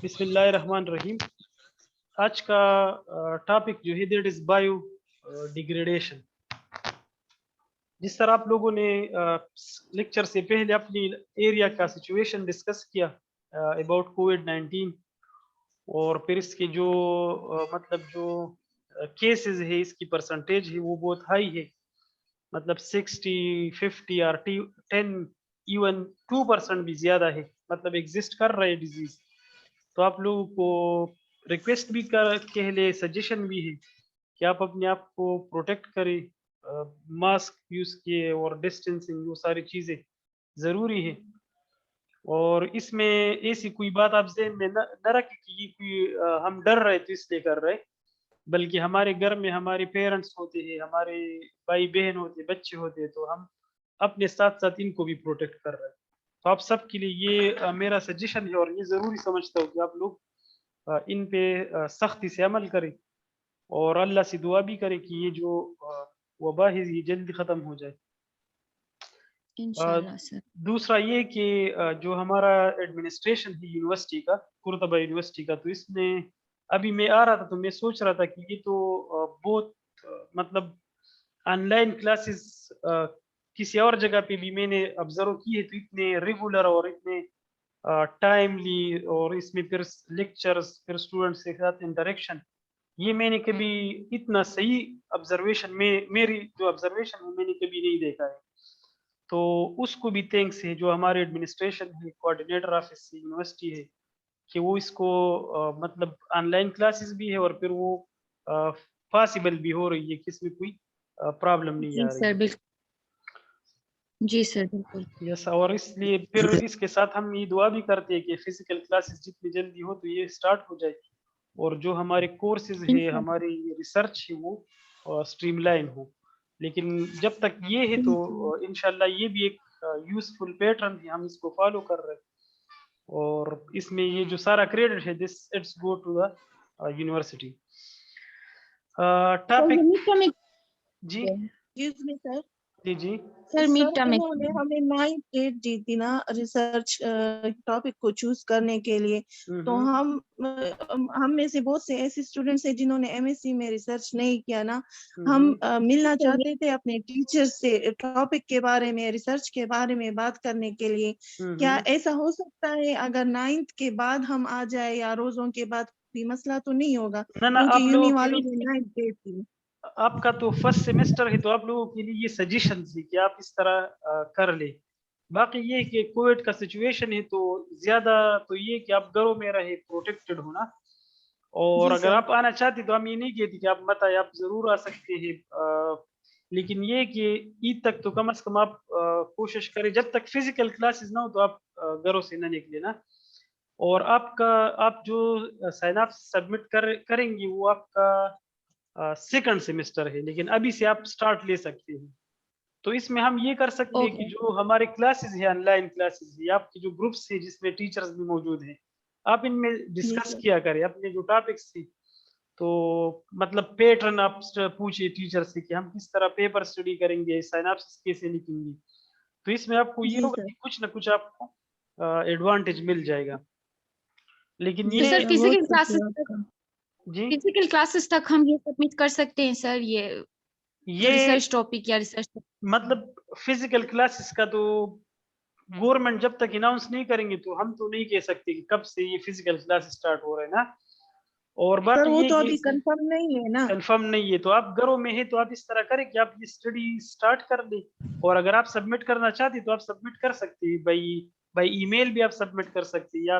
بسم اللہ الرحمن الرحیم. آج کا ٹاپک جو ہے دیٹ از بایو ڈیگریڈیشن. جس طرح آپ لوگوں نے لیکچر سے پہلے اپنی ایریا کا سچویشن ڈسکس کیا اباؤٹ کووڈ-19 اور پھر اس کے جو مطلب جو کیسز ہے اس کی پرسنٹیج ہے وہ بہت ہائی ہے, مطلب 60, 50 اور 10 ایون 2% بھی زیادہ ہے, مطلب ایگزسٹ کر رہے ڈیزیز. تو آپ لوگوں کو ریکویسٹ بھی کہہ لے, سجیشن بھی ہے کہ آپ اپنے آپ کو پروٹیکٹ کریں, ماسک یوز کیے اور ڈسٹینسنگ, وہ ساری چیزیں ضروری ہے. اور اس میں ایسی کوئی بات آپ ذہن میں نہ رکھیں کہ یہ کوئی ہم ڈر رہے تو اس لیے کر رہے, بلکہ ہمارے گھر میں ہمارے پیرنٹس ہوتے ہیں, ہمارے بھائی بہن ہوتے, بچے ہوتے, تو ہم اپنے ساتھ ساتھ ان کو بھی پروٹیکٹ کر رہے ہیں. تو آپ سب کے لیے یہ میرا سجیشن ہے اور یہ ضروری سمجھتا ہوں کہ آپ لوگ ان پہ سختی سے عمل کریں اور اللہ سے دعا بھی کریں کہ یہ جو وبا ہے یہ جلدی ختم ہو جائے. انشاءاللہ سر. دوسرا یہ کہ جو ہمارا ایڈمنسٹریشن ہے یونیورسٹی کا, قرطبہ یونیورسٹی کا, تو اس میں ابھی میں آ رہا تھا تو میں سوچ رہا تھا کہ یہ تو بہت مطلب آن لائن کلاسز کسی اور جگہ پہ بھی میں نے آبزرو کی ہے, تو اتنے ریگولر اور اتنے ٹائملی, اور اس میں پھر لیکچرز, پھر اسٹوڈنٹس کے ساتھ انٹریکشن, یہ میں نے کبھی اتنا صحیح آبزرویشن میں, میری جو آبزرویشن ہے میں نے کبھی نہیں دیکھا ہے. تو اس کو بھی تھینکس ہے جو ہمارے ایڈمنسٹریشن ہے, کوآرڈینیٹر آفس سے یونیورسٹی ہے, کہ وہ اس کو مطلب آن لائن کلاسز بھی ہے اور پھر وہ پاسبل بھی ہو رہی ہے کہ اس میں کوئی پرابلم نہیں آ رہی. جی سر بالکل, جی سر بالکل. یس, اور اس لیے پھر اس کے ساتھ ہم یہ دعا بھی کرتے ہیں کہ فزیکل کلاسز جتنی جلدی ہو تو یہ اسٹارٹ ہو جائے, اور جو ہمارے کورسز ہے, ہماری ریسرچ ہے, وہ اسٹریم لائن ہو. لیکن جب تک یہ ہے تو انشاءاللہ یہ بھی ایک یوزفل پیٹرن ہے, ہم اس کو فالو کر رہے ہیں, اور اس میں یہ جو سارا کریڈٹ ہے this it's go to the university. Topic جی سر جی جی سر میڈ ٹرم انہوں نے ہمیں 9 ڈیٹ دی تھی نا ریسرچ ٹاپک کو چوز کرنے کے لیے, تو ہم میں سے بہت سے ایسے اسٹوڈینٹس ہیں جنہوں نے ایم ایس سی میں ریسرچ نہیں کیا نا. ہم ملنا چاہتے تھے اپنے ٹیچر سے ٹاپک کے بارے میں, ریسرچ کے بارے میں بات کرنے کے لیے. کیا ایسا ہو سکتا ہے اگر 9th کے بعد ہم آ جائے یا روزوں کے بعد؟ کوئی مسئلہ تو نہیں ہوگا کیونکہ یونی والوں نے 9th ڈیٹ تھی. آپ کا تو فرسٹ سیمسٹر ہے تو آپ لوگوں کے لیے یہ سجیشن تھی کہ آپ اس طرح کر لیں. باقی یہ کہ کووڈ کا سچویشن ہے تو زیادہ تو یہ کہ آپ گھروں میں رہے, پروٹیکٹڈ ہونا, اور اگر آپ آنا چاہتے تو ہم یہ نہیں کہتے کہ آپ مت آئے, آپ ضرور آ سکتے ہیں, لیکن یہ کہ عید تک تو کم از کم آپ کوشش کریں, جب تک فزیکل کلاسز نہ ہو تو آپ گھروں سے نہ نکلے نا. اور آپ جو سائن اپ سبمٹ کریں گے وہ آپ کا سیکنڈ سیمسٹر ہے, لیکن ابھی سے آپ سٹارٹ لے سکتے ہیں. تو اس میں ہم یہ کر سکتے ہیں کہ جو ہمارے کلاسز ہیں, آن لائن کلاسز ہیں, آپ کے جو گروپس ہیں جس میں ٹیچرز بھی موجود ہیں, آپ ان میں ڈسکس کیا کریں اپنے جو ٹاپکس تھے. تو مطلب پیٹرن آپ پوچھئے ٹیچر سے کہ ہم کس طرح پیپر اسٹڈی کریں گے, سائن اپس کیسے لکھیں گے. تو اس میں آپ کو یہ ہوگا کہ کچھ نہ کچھ آپ کو ایڈوانٹیج مل جائے گا. لیکن یہ سر فزیکل کلاسز جی فزیکل کلاسز تک ہم یہ سبمٹ کر سکتے ہیں سر, یہ ریسرچ ٹاپک یا ریسرچ مطلب فزیکل کلاسز کا تو گورنمنٹ جب تک اناؤنس نہیں کریں گے تو ہم تو نہیں کہہ سکتے کہ کب سے یہ فزیکل کلاسز سٹارٹ ہو رہے ہیں نا. اور باقی وہ یہ تو ابھی کنفرم نہیں ہے نا, کنفرم نہیں ہے, تو آپ گھروں میں ہیں تو آپ اس طرح کریں کہ آپ یہ اسٹڈی سٹارٹ کر دیں, اور اگر آپ سبمٹ کرنا چاہتے تو آپ سبمٹ کر سکتے ہیں, بائی ای میل بھی آپ سبمٹ کر سکتے ہیں, یا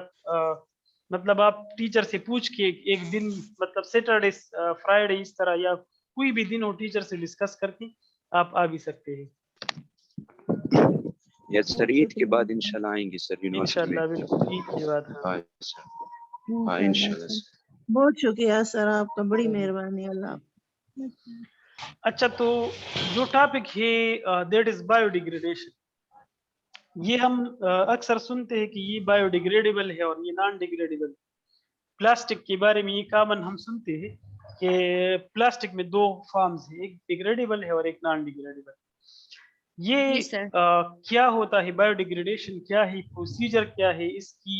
مطلب آپ ٹیچر سے پوچھ کے ایک دن, مطلب سیٹرڈے فرائیڈے اس طرح, یا کوئی بھی دن ہو ٹیچر سے ڈسکس کر کے آپ آ بھی سکتے ہیں. یا سر عید کے بعد انشاءاللہ آئیں گے سر یونیورسٹی میں. انشاءاللہ بالکل عید کے بعد. ہاں انشاءاللہ. بہت شکریہ سر آپ کا, بڑی مہربانی. اللہ اچھا, تو جو ٹاپک ہے دیٹ از بایو ڈیگریڈیشن, یہ ہم اکثر سنتے ہیں کہ یہ بایو ڈیگریڈیبل ہے اور یہ نان ڈیگریڈیبل. پلاسٹک کے بارے میں یہ کامن ہم سنتے ہیں کہ پلاسٹک میں 2 فارمز ہیں, ایک ڈیگریڈیبل ہے اور ایک نان ڈیگریڈیبل. یہ کیا ہوتا ہے بایو ڈیگریڈیشن, کیا ہے پروسیجر, کیا ہے اس کی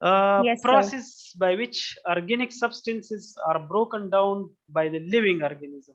Yes, sir. Process by which organic substances are broken down by the living organism.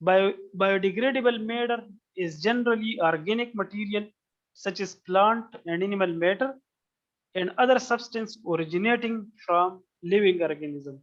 Biodegradable matter is generally organic material such as plant and animal matter and other substance originating from living organism.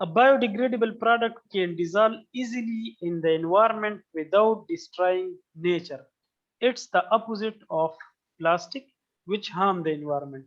A biodegradable product can dissolve easily in the environment without destroying nature. It's the opposite of plastic which harm the environment.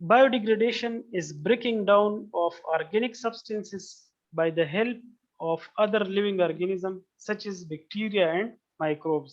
Biodegradation is breaking down of organic substances by the help of other living organisms such as bacteria and microbes.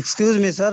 Excuse me, sir.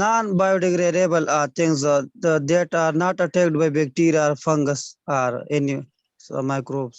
Non-biodegradable things that are not attacked by bacteria or fungus or any microbes.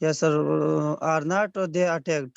Yes, sir. Are not they attacked?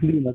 cleaner.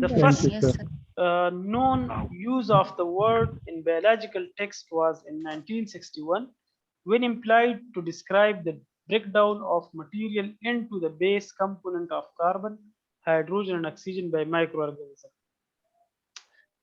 The Thank first you, Yes, sir. sir. known use of the word in biological text was in 1961, when employed to describe the breakdown of material into the base component of carbon, hydrogen and oxygen by microorganism.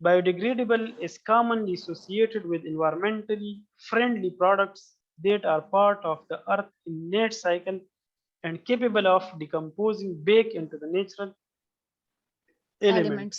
biodegradable is commonly associated with environmentally friendly products that are part of the earth's innate cycle and capable of decomposing back into the natural elements.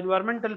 environmental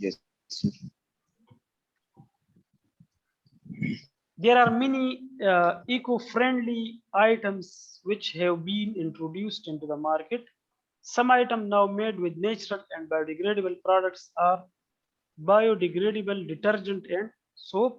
Yes, sir. There are many eco-friendly items which have been introduced into the market. Some items now made with natural and biodegradable products are biodegradable detergent and soap.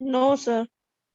No, sir.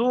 2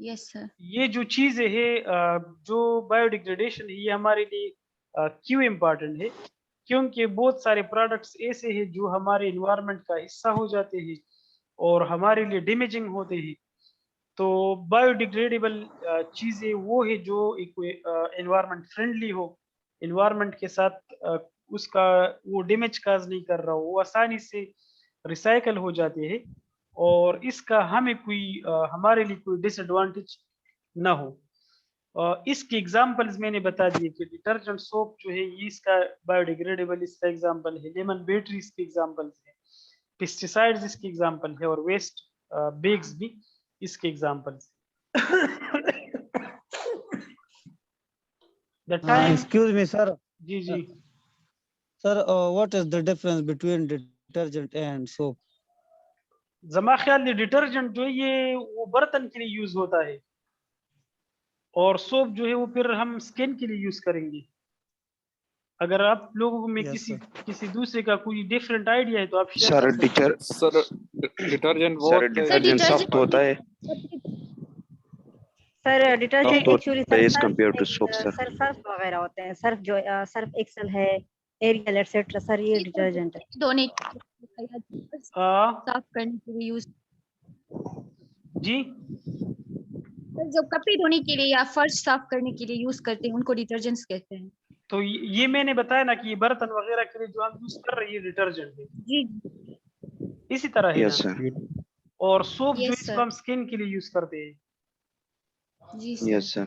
Yes, sir. یہ جو چیزیں ہے جو bio degradation ہے یہ ہمارے لیے کیوں امپورٹنٹ ہے؟ کیونکہ بہت سارے پروڈکٹس ایسے ہیں جو ہمارے انوائرمنٹ کا حصہ ہو جاتے ہیں اور ہمارے لیے ڈیمیجنگ ہوتے ہیں. تو بایو ڈیگریڈیبل چیزیں وہ ہے جو ایک انوائرمنٹ فرینڈلی ہو، انوائرمنٹ کے ساتھ اس کا وہ ڈیمیج کاز نہیں کر رہا ہو، وہ آسانی سے ریسائیکل ہو جاتے ہیں اور اس کا ہمیں کوئی ہمارے لیے کوئی ڈس ایڈوانٹیج نہ ہو. اس کی ایگزامپلز میں نے بتا دیے کہ ڈٹرجنٹ سوپ جو ہے یہ اس کا بایو ڈیگریڈیبل اس کا ایگزامپل ہے، لیمن بیٹری اس کی ایگزامپلز ہے، پیسٹیسائڈز اس کی ایگزامپل ہے اور ویسٹ بیگز بھی اس کے examples. The time Excuse me, sir. جی جی Sir, what is the difference between detergent and soap? زما خیال ہے ڈٹرجنٹ جو ہے یہ وہ برتن کے لیے یوز ہوتا ہے اور سوپ جو ہے وہ پھر ہم سکن کے لیے یوز کریں گے. اگر آپ لوگوں میں Yes, کسی دوسرے کا کوئی ڈیفرنٹ آئیڈیا ہے تو آپ شیئر سر کر سکتے ہیں. سر ڈٹرجنٹ سر بہت ڈٹرجنٹ سخت ہوتا ہے سر ڈٹرجنٹ سخت ایکچولی ہوتا ہے as compared to soap, sir. Surf وغیرہ ہوتے ہیں، سرف جو سرف ایکسل ہے، ایریل ایٹسیٹرا، سر یہ ڈٹرجنٹ ہے. دھونے آ، صاف کرنے کے لیے یوز، جی جو کپڑے دھونے کے لیے یا فرش صاف کرنے کے لیے یوز کرتے ہیں ان کو ڈٹرجنٹس کہتے ہیں. تو یہ میں نے بتایا نا کہ یہ برتن وغیرہ کے لیے جو ہم یوز کر رہے ہیں یہ ڈٹرجنٹ ہے، جی اسی طرح ہے Yes, نا. sir. اور سوپ جو Yes, اس کو sir. ہم سکن کے لیے یوز کرتے ہیں. جی Yes, sir.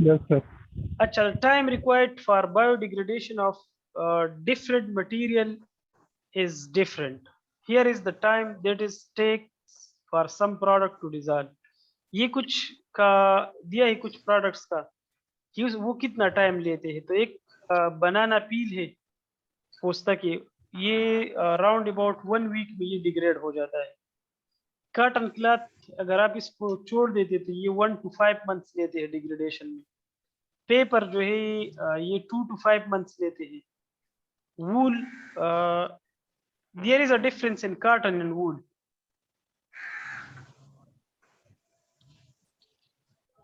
Yes, sir. اچھا time required for bio degradation of different material is different. Here is the time that is takes for some product to dissolve. یہ کچھ کا دیا ہے کچھ پروڈکٹس کا کہ وہ کتنا ٹائم لیتے ہیں. تو ایک بنانا پیل ہے پوستا کے، یہ راؤنڈ اباؤٹ 1 week میں یہ ڈیگریڈ ہو جاتا ہے. کاٹن کلاتھ اگر آپ اس کو چھوڑ دیتے تو یہ 1 to 5 months لیتے ہیں ڈیگریڈیشن میں. پیپر جو ہے یہ 2 to 5 months لیتے ہیں. وول there is a difference in cotton and wool.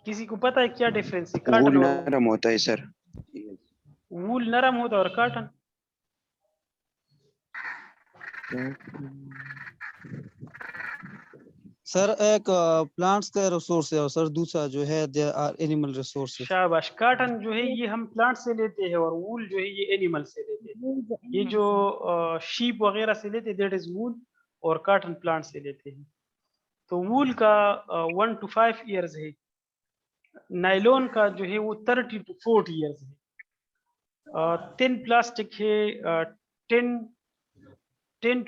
کسی کو پتا ہے کیا ڈیفرنس ہے وول کاٹن اور نرم ہوتا ہے سر. وول نرم ہوتا ہے اور کاٹن سر ایک plants کا resource ہے اور سر دوسرا جو ہے there are animal resources. شاباش. کاٹن جو ہے یہ ہم پلانٹ سے لیتے ہیں اور وول جو ہے یہ اینیمل سے لیتے ہیں. یہ جو شیپ وغیرہ سے لیتے ہیں دیٹ از وول اور کاٹن پلانٹ سے لیتے ہیں. تو وول کا 1 to 5 years ہے، نائلون کا جو ہے وہ 30 to 40 years ہے. تhin پلاسٹک ہے 10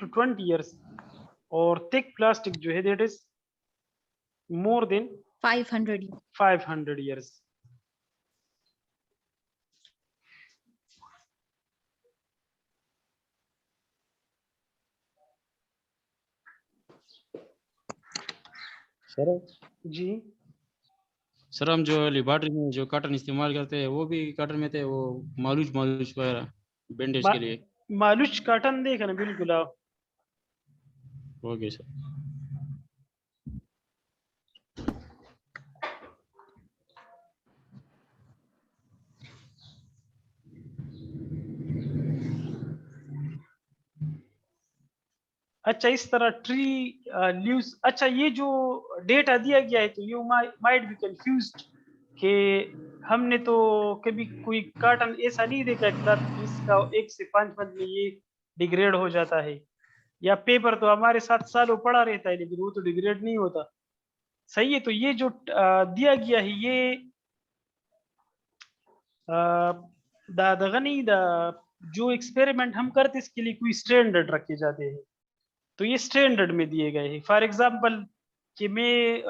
to 20 years اور thick پلاسٹک جو ہے that is more than 500. 500 years. سر جی سر ہم جو لیبارٹری میں جو کاٹن استعمال کرتے ہیں وہ بھی کاٹن میں تھے، وہ مالوچ وغیرہ بینڈیج کے لیے. مالوچ کاٹن دیکھا نا بالکل. آپ اوکے سر. اچھا اس طرح ٹری لیوز. اچھا یہ جو ڈیٹا دیا گیا ہے تو یو مائٹ بی کنفیوزڈ کہ ہم نے تو کبھی کوئی کاٹن ایسا نہیں دیکھا جس کا 1 سے 5 منتھ میں یہ ڈیگریڈ ہو جاتا ہے، یا پیپر تو ہمارے ساتھ سالوں پڑا رہتا ہے لیکن وہ تو ڈیگریڈ نہیں ہوتا. صحیح ہے. تو یہ جو دیا گیا ہے یہ جو ایکسپیریمنٹ ہم کرتے اس کے لیے کوئی اسٹینڈرڈ رکھے جاتے ہیں تو یہ اسٹینڈرڈ میں دیے گئے ہیں. فار ایگزامپل کہ میں